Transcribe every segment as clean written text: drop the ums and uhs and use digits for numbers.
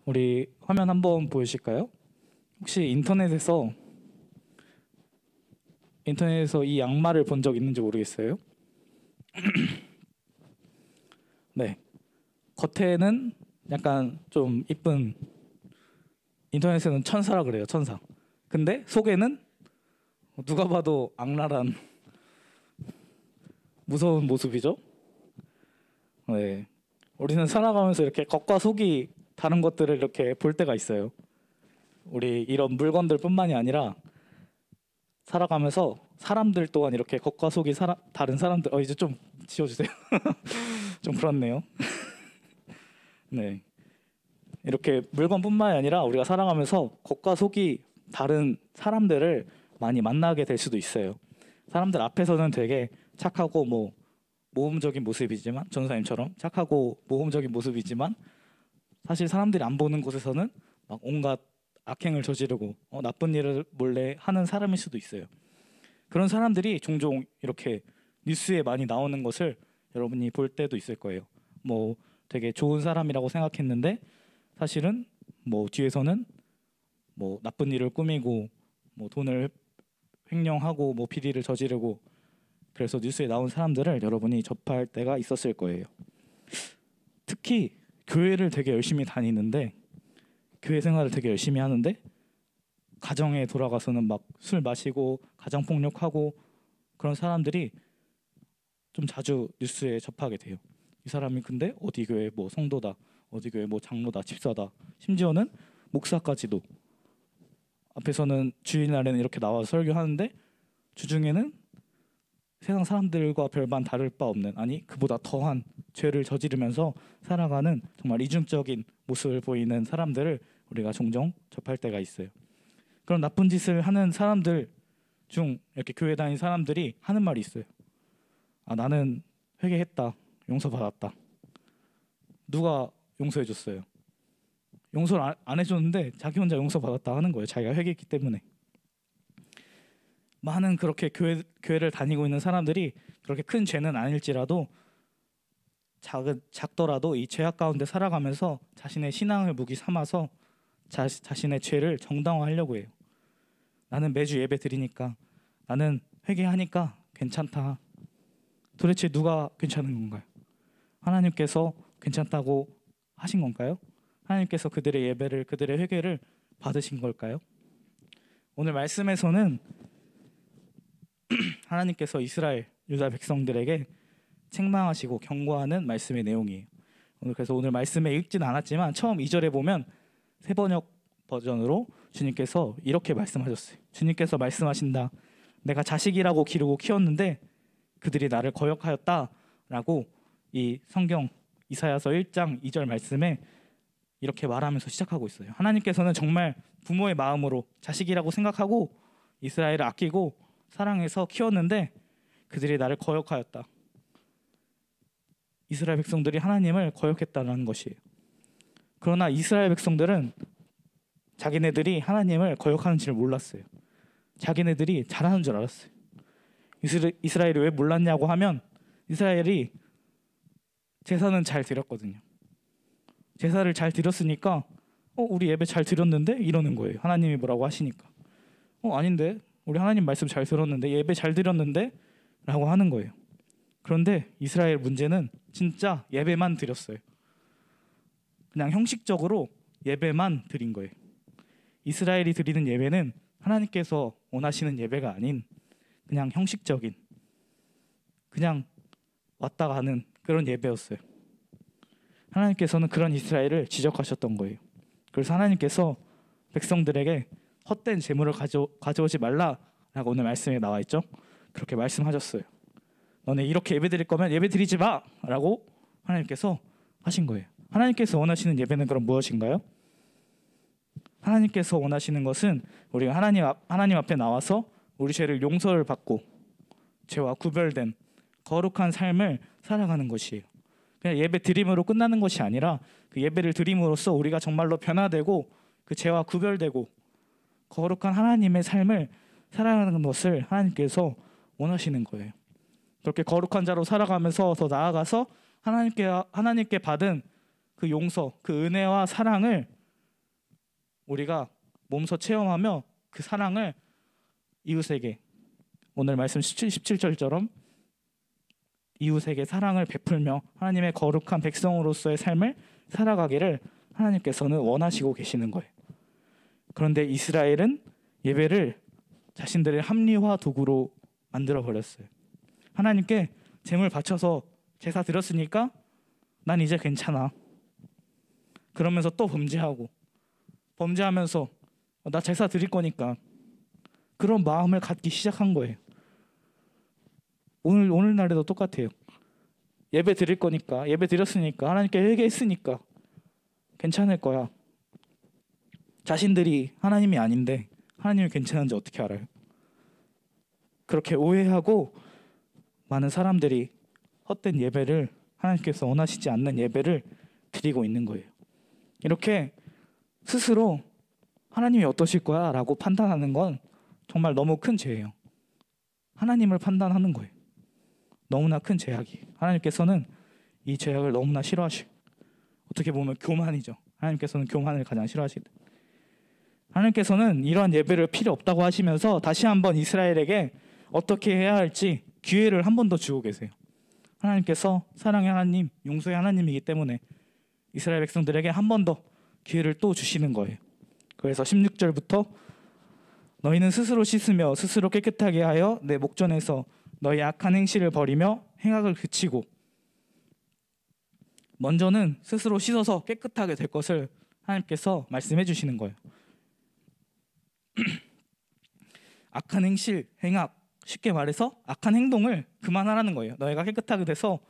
우리 화면 한번 보여주실까요? 혹시 인터넷에서 이 양말을 본 적 있는지 모르겠어요. 네, 겉에는 약간 좀 이쁜, 인터넷에는 천사라 그래요, 천사. 근데 속에는 누가 봐도 악랄한 무서운 모습이죠. 네, 우리는 살아가면서 이렇게 겉과 속이 다른 것들을 이렇게 볼 때가 있어요. 우리 이런 물건들뿐만이 아니라 살아가면서 사람들 또한 이렇게 겉과 속이 다른 사람들. 이제 좀 지워주세요. 좀 그렇네요. 네, 이렇게 물건뿐만이 아니라 우리가 살아가면서 겉과 속이 다른 사람들을 많이 만나게 될 수도 있어요. 사람들 앞에서는 되게 착하고 모험적인 모습이지만, 전사님처럼 착하고 모험적인 모습이지만, 사실 사람들이 안 보는 곳에서는 막 온갖 악행을 저지르고 나쁜 일을 몰래 하는 사람일 수도 있어요. 그런 사람들이 종종 이렇게 뉴스에 많이 나오는 것을 여러분이 볼 때도 있을 거예요. 되게 좋은 사람이라고 생각했는데 사실은 뒤에서는 나쁜 일을 꾸미고 돈을 횡령하고 비리를 저지르고, 그래서 뉴스에 나온 사람들을 여러분이 접할 때가 있었을 거예요. 특히 교회를 되게 열심히 다니는데, 교회 생활을 되게 열심히 하는데 가정에 돌아가서는 막 술 마시고 가정폭력하고, 그런 사람들이 좀 자주 뉴스에 접하게 돼요. 이 사람이 근데 어디 교회 성도다, 어디 교회 장로다, 집사다, 심지어는 목사까지도. 앞에서는 주일날에는 이렇게 나와서 설교하는데 주중에는 세상 사람들과 별반 다를 바 없는, 아니 그보다 더한 죄를 저지르면서 살아가는 정말 이중적인 모습을 보이는 사람들을 우리가 종종 접할 때가 있어요. 그런 나쁜 짓을 하는 사람들 중 이렇게 교회 다니는 사람들이 하는 말이 있어요. 나는 회개했다, 용서받았다. 누가 용서해줬어요? 용서를 안 해줬는데 자기 혼자 용서받았다 하는 거예요. 자기가 회개했기 때문에. 많은 그렇게 교회를 다니고 있는 사람들이 그렇게 큰 죄는 아닐지라도 작더라도 이 죄악 가운데 살아가면서 자신의 신앙을 무기 삼아서 자신의 죄를 정당화하려고 해요. 나는 매주 예배 드리니까, 나는 회개하니까 괜찮다. 도대체 누가 괜찮은 건가요? 하나님께서 괜찮다고 하신 건가요? 하나님께서 그들의 예배를, 그들의 회개를 받으신 걸까요? 오늘 말씀에서는 하나님께서 이스라엘, 유다 백성들에게 책망하시고 경고하는 말씀의 내용이에요. 그래서 오늘 말씀에 읽진 않았지만 처음 2절에 보면 새번역 버전으로 주님께서 이렇게 말씀하셨어요. 주님께서 말씀하신다. 내가 자식이라고 기르고 키웠는데 그들이 나를 거역하였다 라고 이 성경 이사야서 1장 2절 말씀에 이렇게 말하면서 시작하고 있어요. 하나님께서는 정말 부모의 마음으로 자식이라고 생각하고 이스라엘을 아끼고 사랑해서 키웠는데 그들이 나를 거역하였다. 이스라엘 백성들이 하나님을 거역했다는 것이에요. 그러나 이스라엘 백성들은 자기네들이 하나님을 거역하는지를 몰랐어요. 자기네들이 잘하는 줄 알았어요. 이스라엘이 왜 몰랐냐고 하면, 이스라엘이 제사는 잘 드렸거든요. 제사를 잘 드렸으니까 우리 예배 잘 드렸는데 이러는 거예요. 하나님이 뭐라고 하시니까. 아닌데, 우리 하나님 말씀 잘 들었는데, 예배 잘 드렸는데 라고 하는 거예요. 그런데 이스라엘 문제는 진짜 예배만 드렸어요. 그냥 형식적으로 예배만 드린 거예요. 이스라엘이 드리는 예배는 하나님께서 원하시는 예배가 아닌 그냥 형식적인, 그냥 왔다 가는 그런 예배였어요. 하나님께서는 그런 이스라엘을 지적하셨던 거예요. 그래서 하나님께서 백성들에게 헛된 재물을 가져오지 말라라고 오늘 말씀에 나와 있죠. 그렇게 말씀하셨어요. 너네 이렇게 예배 드릴 거면 예배 드리지 마! 라고 하나님께서 하신 거예요. 하나님께서 원하시는 예배는 그럼 무엇인가요? 하나님께서 원하시는 것은 우리가 하나님 앞에 나와서 우리 죄를 용서를 받고 죄와 구별된 거룩한 삶을 살아가는 것이에요. 그냥 예배 드림으로 끝나는 것이 아니라 그 예배를 드림으로써 우리가 정말로 변화되고 그 죄와 구별되고 거룩한 하나님의 삶을 살아가는 것을 하나님께서 원하시는 거예요. 그렇게 거룩한 자로 살아가면서 더 나아가서 하나님께 받은 그 용서, 그 은혜와 사랑을 우리가 몸소 체험하며 그 사랑을 이웃에게, 오늘 말씀 17절처럼 이웃에게 사랑을 베풀며 하나님의 거룩한 백성으로서의 삶을 살아가기를 하나님께서는 원하시고 계시는 거예요. 그런데 이스라엘은 예배를 자신들의 합리화 도구로 만들어 버렸어요. 하나님께 제물 바쳐서 제사 드렸으니까 난 이제 괜찮아. 그러면서 또 범죄하면서 나 제사 드릴 거니까, 그런 마음을 갖기 시작한 거예요. 오늘날에도 똑같아요. 예배 드릴 거니까, 예배 드렸으니까, 하나님께 회개했으니까 괜찮을 거야. 자신들이 하나님이 아닌데 하나님이 괜찮은지 어떻게 알아요? 그렇게 오해하고 많은 사람들이 헛된 예배를, 하나님께서 원하시지 않는 예배를 드리고 있는 거예요. 이렇게 스스로 하나님이 어떠실 거야 라고 판단하는 건 정말 너무 큰 죄예요. 하나님을 판단하는 거예요. 너무나 큰 죄악이. 하나님께서는 이 죄악을 너무나 싫어하시고, 어떻게 보면 교만이죠. 하나님께서는 교만을 가장 싫어하시다. 하나님께서는 이러한 예배를 필요 없다고 하시면서 다시 한번 이스라엘에게 어떻게 해야 할지 기회를 한 번 더 주고 계세요. 하나님께서 사랑의 하나님, 용서의 하나님이기 때문에 이스라엘 백성들에게 한 번 더 기회를 또 주시는 거예요. 그래서 16절부터 너희는 스스로 씻으며 스스로 깨끗하게 하여 내 목전에서 너희 악한 행실을 버리며 행악을 그치고. 먼저는 스스로 씻어서 깨끗하게 될 것을 하나님께서 말씀해 주시는 거예요. 악한 행실, 행악, 쉽게 말해서 악한 행동을 그만하라는 거예요. 너희가 깨끗하게 돼서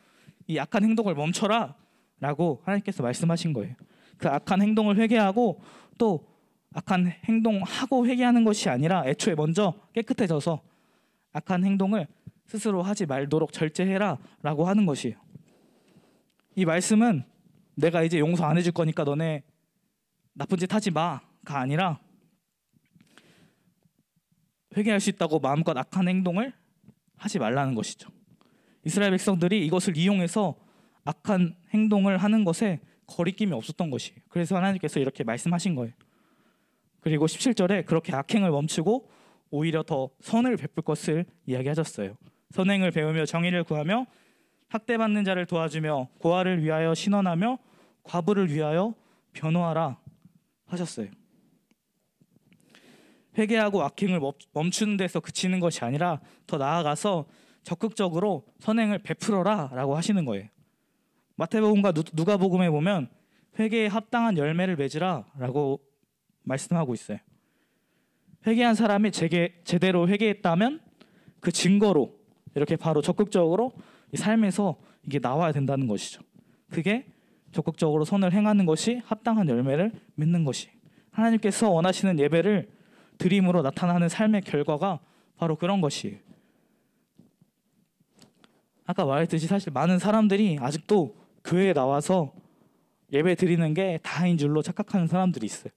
이 악한 행동을 멈춰라 라고 하나님께서 말씀하신 거예요. 그 악한 행동을 회개하고, 또 악한 행동하고 회개하는 것이 아니라 애초에 먼저 깨끗해져서 악한 행동을 스스로 하지 말도록 절제해라 라고 하는 것이에요. 이 말씀은 내가 이제 용서 안 해줄 거니까 너네 나쁜 짓 하지 마가 아니라, 회개할 수 있다고 마음껏 악한 행동을 하지 말라는 것이죠. 이스라엘 백성들이 이것을 이용해서 악한 행동을 하는 것에 거리낌이 없었던 것이에요. 그래서 하나님께서 이렇게 말씀하신 거예요. 그리고 17절에 그렇게 악행을 멈추고 오히려 더 선을 베풀 것을 이야기하셨어요. 선행을 배우며 정의를 구하며 학대받는 자를 도와주며 고아를 위하여 신원하며 과부를 위하여 변호하라 하셨어요. 회개하고 악행을 멈추는 데서 그치는 것이 아니라 더 나아가서 적극적으로 선행을 베풀어라 라고 하시는 거예요. 마태복음과 누가복음에 보면 회개에 합당한 열매를 맺으라 라고 말씀하고 있어요. 회개한 사람이 제대로 회개했다면 그 증거로 이렇게 바로 적극적으로 이 삶에서 이게 나와야 된다는 것이죠. 그게 적극적으로 선을 행하는 것이 합당한 열매를 맺는 것이, 하나님께서 원하시는 예배를 드림으로 나타나는 삶의 결과가 바로 그런 것이에요. 아까 말했듯이 사실 많은 사람들이 아직도 교회에 나와서 예배 드리는 게 다인 줄로 착각하는 사람들이 있어요.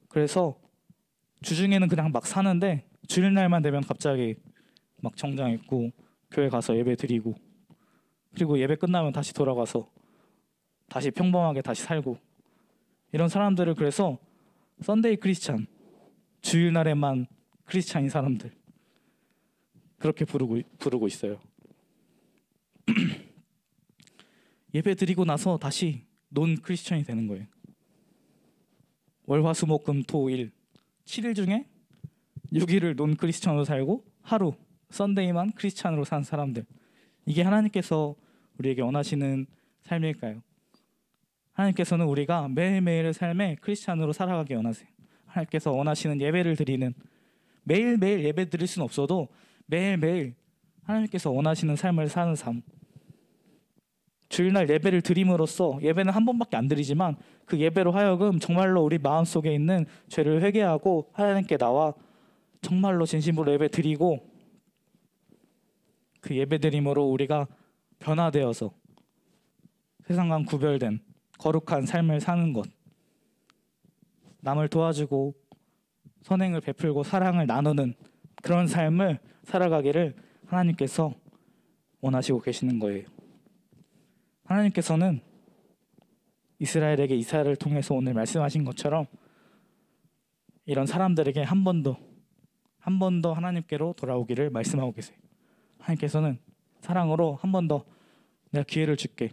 그래서 주중에는 그냥 막 사는데 주일날만 되면 갑자기 막 정장 입고 교회 가서 예배 드리고, 그리고 예배 끝나면 다시 돌아가서 다시 평범하게 다시 살고, 이런 사람들을 그래서 썬데이 크리스찬, 주일날에만 크리스찬인 사람들, 그렇게 부르고 있어요. 예배 드리고 나서 다시 논 크리스찬이 되는 거예요. 월화수목금토일 7일 중에 6일을 논 크리스찬으로 살고 하루 썬데이만 크리스찬으로 산 사람들, 이게 하나님께서 우리에게 원하시는 삶일까요? 하나님께서는 우리가 매일매일의 삶에 크리스찬으로 살아가기 원하세요. 하나님께서 원하시는 예배를 드리는, 매일매일 예배 드릴 수는 없어도 매일매일 하나님께서 원하시는 삶을 사는 삶. 주일날 예배를 드림으로써, 예배는 한 번밖에 안 드리지만 그 예배로 하여금 정말로 우리 마음속에 있는 죄를 회개하고 하나님께 나와 정말로 진심으로 예배 드리고, 그 예배 드림으로 우리가 변화되어서 세상과 구별된 거룩한 삶을 사는 것, 남을 도와주고 선행을 베풀고 사랑을 나누는 그런 삶을 살아가기를 하나님께서 원하시고 계시는 거예요. 하나님께서는 이스라엘에게 이사야를 통해서 오늘 말씀하신 것처럼 이런 사람들에게 한 번 더 하나님께로 돌아오기를 말씀하고 계세요. 하나님께서는 사랑으로 한 번 더 내가 기회를 줄게.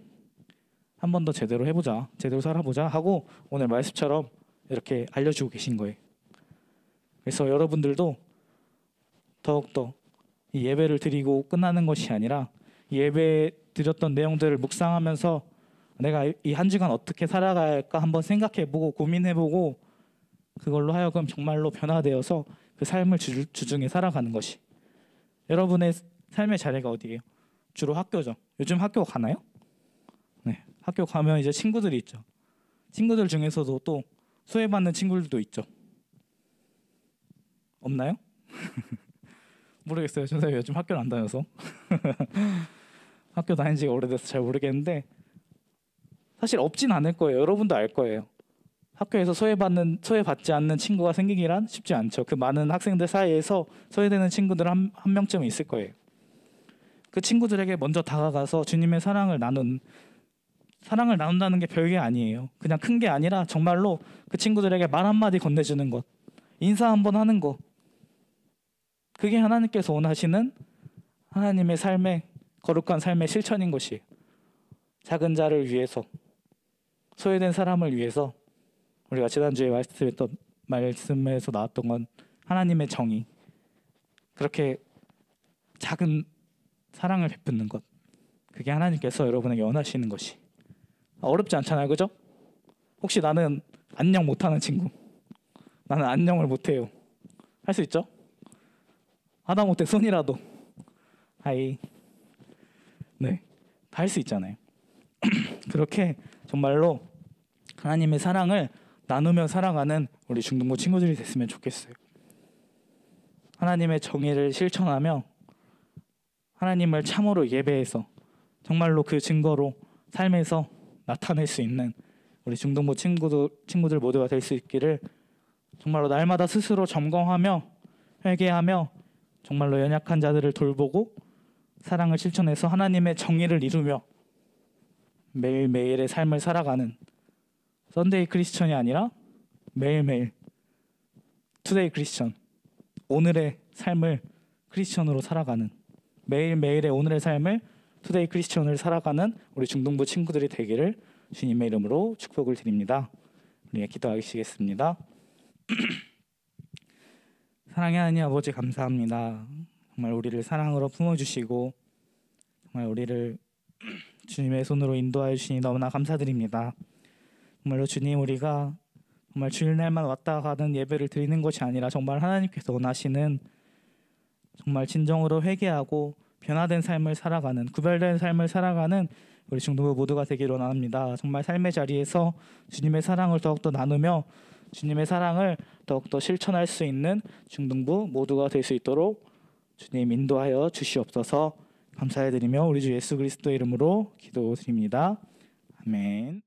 한 번 더 제대로 해보자. 제대로 살아보자 하고 오늘 말씀처럼 이렇게 알려주고 계신 거예요. 그래서 여러분들도 더욱더 이 예배를 드리고 끝나는 것이 아니라 이 예배 드렸던 내용들을 묵상하면서 내가 이 한 주간 어떻게 살아가야 할까 한번 생각해보고 고민해보고 그걸로 하여금 정말로 변화되어서 그 삶을 주중에 살아가는 것이. 여러분의 삶의 자리가 어디예요? 주로 학교죠. 요즘 학교 가나요? 네, 학교 가면 이제 친구들이 있죠. 친구들 중에서도 또 소외받는 친구들도 있죠. 없나요? 모르겠어요. 저는 요즘 학교를 안 다녀서 학교 다닌 지가 오래돼서 잘 모르겠는데 사실 없진 않을 거예요. 여러분도 알 거예요. 학교에서 소외받지 않는 친구가 생기기란 쉽지 않죠. 그 많은 학생들 사이에서 소외되는 친구들 한 명쯤은 있을 거예요. 그 친구들에게 먼저 다가가서 주님의 사랑을 나눈다는 게 별게 아니에요. 그냥 큰 게 아니라 정말로 그 친구들에게 말 한마디 건네주는 것, 인사 한번 하는 것, 그게 하나님께서 원하시는 하나님의 삶의 거룩한 삶의 실천인 것이에요. 작은 자를 위해서, 소외된 사람을 위해서, 우리가 지난주에 말씀에서 나왔던 건 하나님의 정의, 그렇게 작은 사랑을 베푸는 것, 그게 하나님께서 여러분에게 원하시는 것이. 어렵지 않잖아요, 그죠? 혹시 나는 안녕 못하는 친구, 나는 안녕을 못해요, 할 수 있죠? 하다못해 손이라도 하이, 네, 다 할 수 있잖아요. 그렇게 정말로 하나님의 사랑을 나누며 살아가는 우리 중등부 친구들이 됐으면 좋겠어요. 하나님의 정의를 실천하며 하나님을 참으로 예배해서 정말로 그 증거로 삶에서 나타낼 수 있는 우리 중등부 친구들 모두가 될 수 있기를 정말로 날마다 스스로 점검하며 회개하며 정말로 연약한 자들을 돌보고 사랑을 실천해서 하나님의 정의를 이루며 매일매일의 삶을 살아가는 썬데이 크리스천이 아니라 매일매일 투데이 크리스천, 오늘의 삶을 크리스천으로 살아가는, 매일매일의 오늘의 삶을 투데이 크리스천을 살아가는 우리 중등부 친구들이 되기를 주님의 이름으로 축복을 드립니다. 우리 기도하시겠습니다. 사랑의 하나님 아버지, 감사합니다. 정말 우리를 사랑으로 품어주시고 정말 우리를 주님의 손으로 인도하여 주시니 너무나 감사드립니다. 정말로 주님, 우리가 정말 주일날만 왔다 가는 예배를 드리는 것이 아니라 정말 하나님께서 원하시는 정말 진정으로 회개하고 변화된 삶을 살아가는, 구별된 삶을 살아가는 우리 중등부 모두가 되기를 원합니다. 정말 삶의 자리에서 주님의 사랑을 더욱더 나누며 주님의 사랑을 더욱더 실천할 수 있는 중등부 모두가 될 수 있도록 주님 인도하여 주시옵소서. 감사해드리며 우리 주 예수 그리스도의 이름으로 기도드립니다. 아멘.